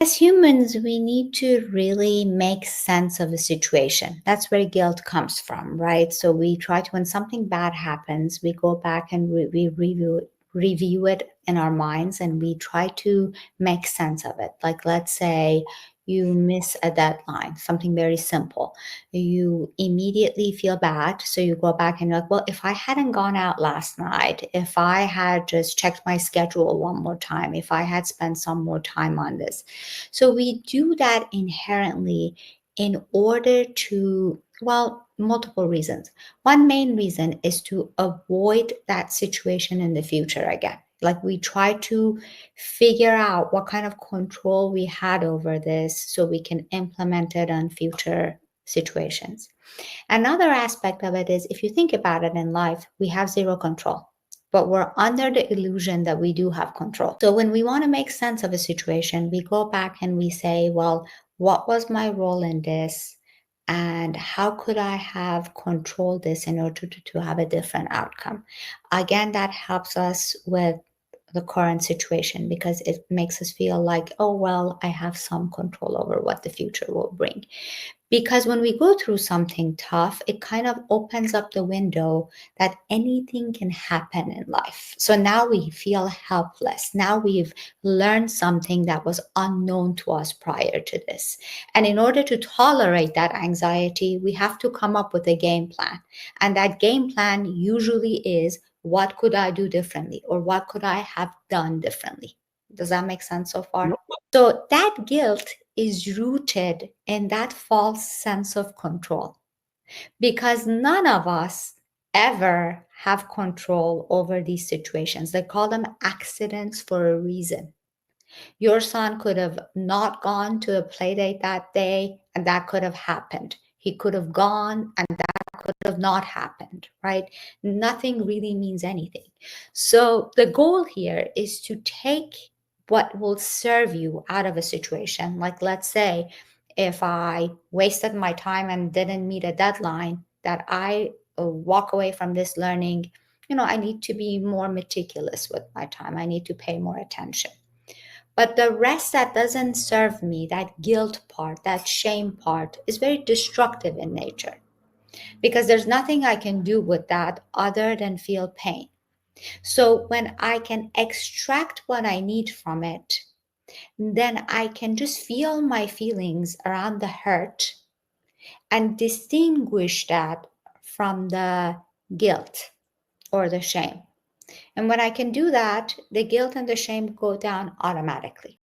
As humans, we need to really make sense of a situation. That's where guilt comes from, right? So we try to, when something bad happens, we go back and we review it in our minds, and we try to make sense of it. Like, let's say you miss a deadline, something very simple. You immediately feel bad. So you go back and you're like, well, if I hadn't gone out last night, if I had just checked my schedule one more time, if I had spent some more time on this. So we do that inherently in order to, well, multiple reasons. One main reason is to avoid that situation in the future again. Like, we try to figure out what kind of control we had over this so we can implement it on future situations. Another aspect of it is, if you think about it in life, we have zero control, but we're under the illusion that we do have control. So when we want to make sense of a situation, we go back and we say, well, what was my role in this? And how could I have controlled this in order to have a different outcome? Again, that helps us with the current situation because it makes us feel like, oh, well, I have some control over what the future will bring. Because when we go through something tough, it kind of opens up the window that anything can happen in life. So now we feel helpless. Now we've learned something that was unknown to us prior to this. And in order to tolerate that anxiety, we have to come up with a game plan. And that game plan usually is, what could I do differently? Or what could I have done differently? Does that make sense so far? So that guilt is rooted in that false sense of control because none of us ever have control over these situations. They call them accidents for a reason. Your son could have not gone to a play date that day, and that could have happened. He could have gone, and that could have not happened, right? Nothing really means anything. So the goal here is to take what will serve you out of a situation. Like, let's say, if I wasted my time and didn't meet a deadline, that I walk away from this learning, I need to be more meticulous with my time. I need to pay more attention. But the rest that doesn't serve me, that guilt part, that shame part, is very destructive in nature because there's nothing I can do with that other than feel pain. So when I can extract what I need from it, then I can just feel my feelings around the hurt and distinguish that from the guilt or the shame. And when I can do that, the guilt and the shame go down automatically.